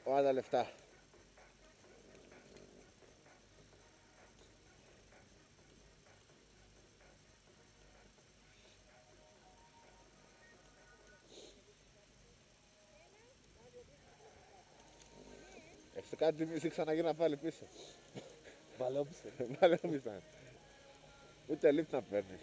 Όλα τα λεφτά. Έχεις κάτι μισή ξαναγύρνα πάλι πίσω. Βαλόπισαν. Ούτε λίπτ να παίρνεις.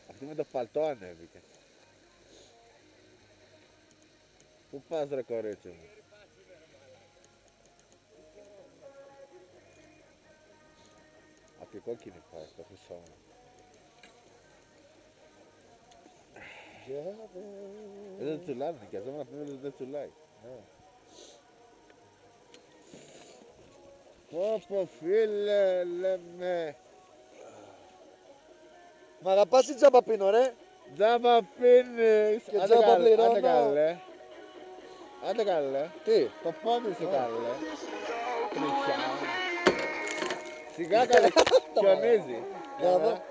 Αυτή με το παλτό ανέβηκε. Πού πας ρε κορίτσι μου? Απ' η κόκκινη πάει, το χρυσό μου. Δεν τσουλάνε, νοικιαζόμουν να πούμε δεν τσουλάει. Πω φίλε, λέμε. Μ' αγαπάς ή τζάμπα πίνω ρε? Τζάμπα πίνεις. Και τζάμπα πληρώνω. Άντε καλέ. Άντε καλέ. Τι? Το πόδι σου καλέ. Τριχιά. Σιγά καλέ. Χιονίζει. Για να δω.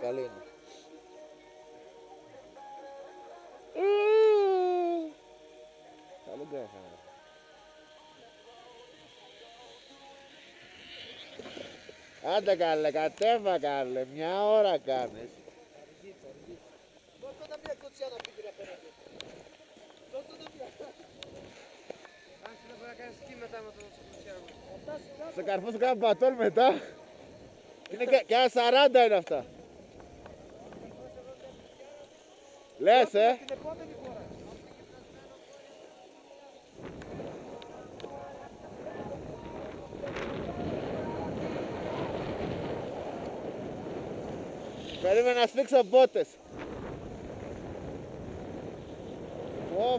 Καλή είναι. Καλό το έφαγα. Άντε καλέ, κατέβα καλέ. Μια ώρα κάνεις. Δώστε τα μια κοτσιά να πείτε απέναντι. Δώστε τα μια. Άρχισε να μπορεί να κάνεις τι μετά με το κοτσιά μου. Στο καρφό σου κάνω πατόλ μετά. Είναι και 40 είναι αυτά. Λες Την επόμενη φορά. Περίμενα να σφίξω μπότες.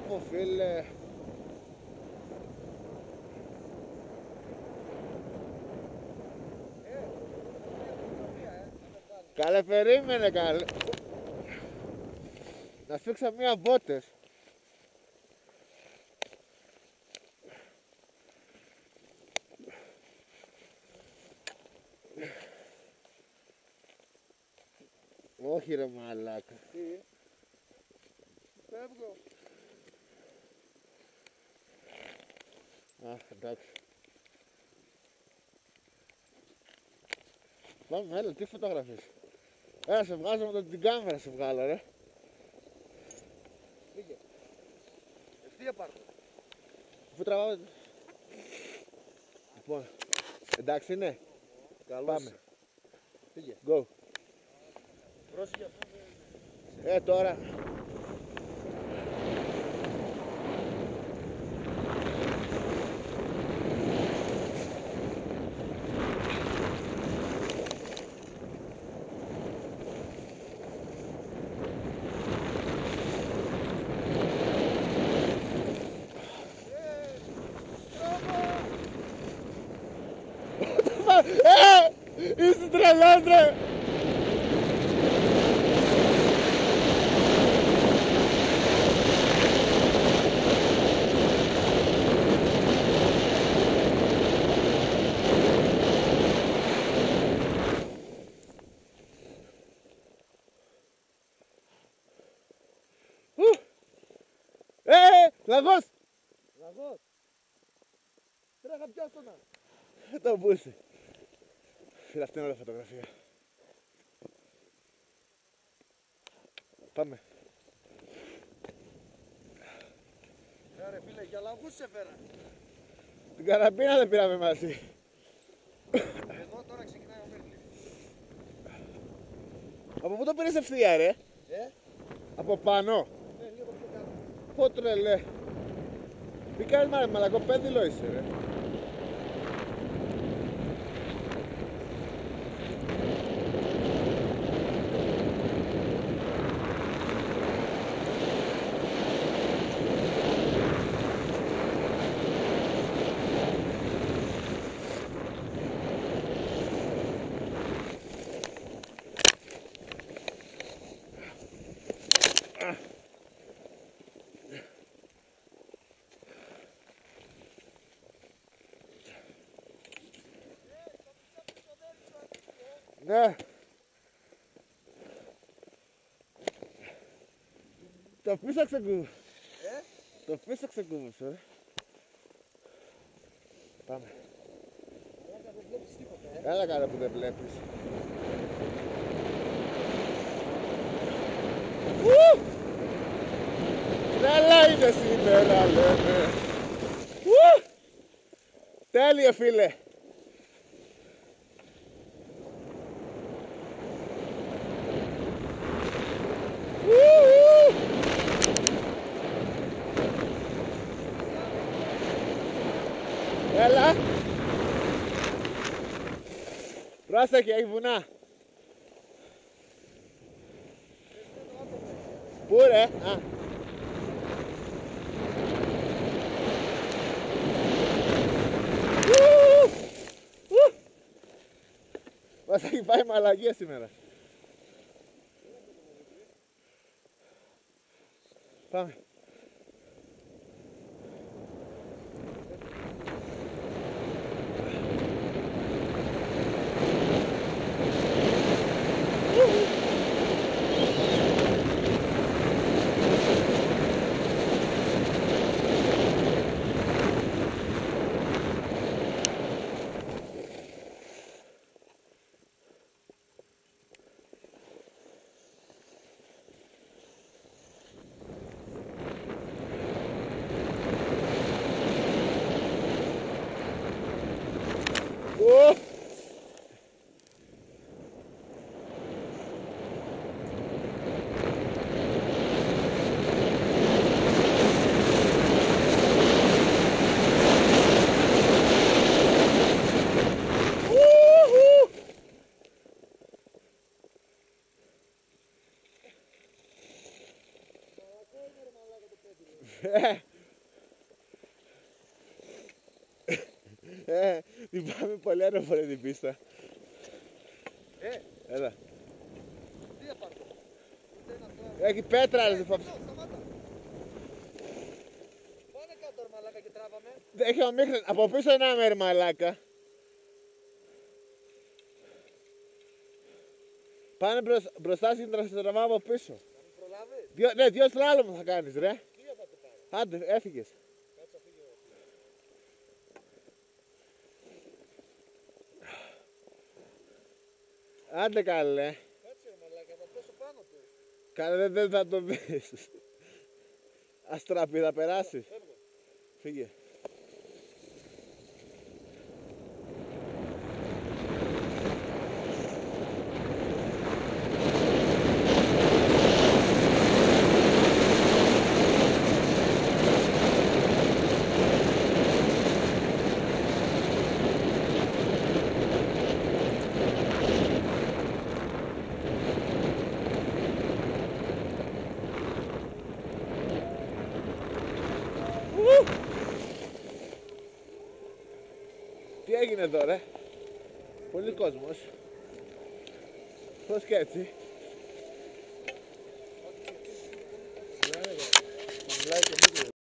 Πω φίλε. Καλέ περίμενε καλέ. Να σφίξω μία μπότες. Όχι ρε μαλάκα. Τι? Φεύγω. Α, εντάξει. Πάμε, έλα, τι φωτογραφίες. Έλα, σε βγάζω με την κάμερα, σε βγάλω ρε. Πήγε. Ευθεία πάρ' το. Πού τραβάμε. Λοιπόν, εντάξει είναι. Καλώς. Πάμε. Πήγε. Go. Πρόσεχε αυτό. Τώρα. Είσαι τρελός ρε! Λαγός! Λαγός. Τρέχα πιάσω να. Το μπούσε. Φίλε, αυτή είναι ωραία φωτογραφία. Πάμε. Ρε φίλε, για λαγούς σε φέρα. Την καραμπίνα δεν πήραμε μαζί. Εδώ τώρα ξεκινάει ο Μέρλης. Από πού το πήρες ευθεία ρε? Από πάνω. Λίγο πιο κάτω. Πω τρελέ. Τι κάνεις μάλλον μαλακό, πένδυλο είσαι ρε. Ναι. Το πίσω ξεκούβησε. Το πίσω ξεκούβησε. Πάμε. Έλα καλά που δεν βλέπεις. Τρέλα είναι σήμερα λέμε. Τέλειο φίλε. Έλα. Πρόσεχε, έχει βουνά. Πού ρε, α. Μας έχει πάει μαλακία σήμερα. Πάμε. Την πάμε πολύ αεροπορία την πίστα. Έλα. Τι θα πάρω. Έχει πέτρα ρε. Σταμάτα. Πάνε κάτω ρε μαλάκα και τράβαμε. Έχει ομίχλη. Από πίσω ένα μέρη μαλάκα. Πάνε μπροστά στην τραβάω από πίσω. Να μην προλάβεις. Ναι, 2 σλάλομ θα κάνεις ρε. 2 θα το πάρω. Άντε, έφυγες. Κάτσε να φύγει εγώ. Άντε καλέ. Κάτσε ρε μαλάκα, θα πέσω πάνω του. Καλέ δεν θα το δεις. Αστραπή θα περάσεις. Φεύγω. Φύγε. Τι έγινε εδώ ρε. Πολύ κόσμος. Πώς και έτσι.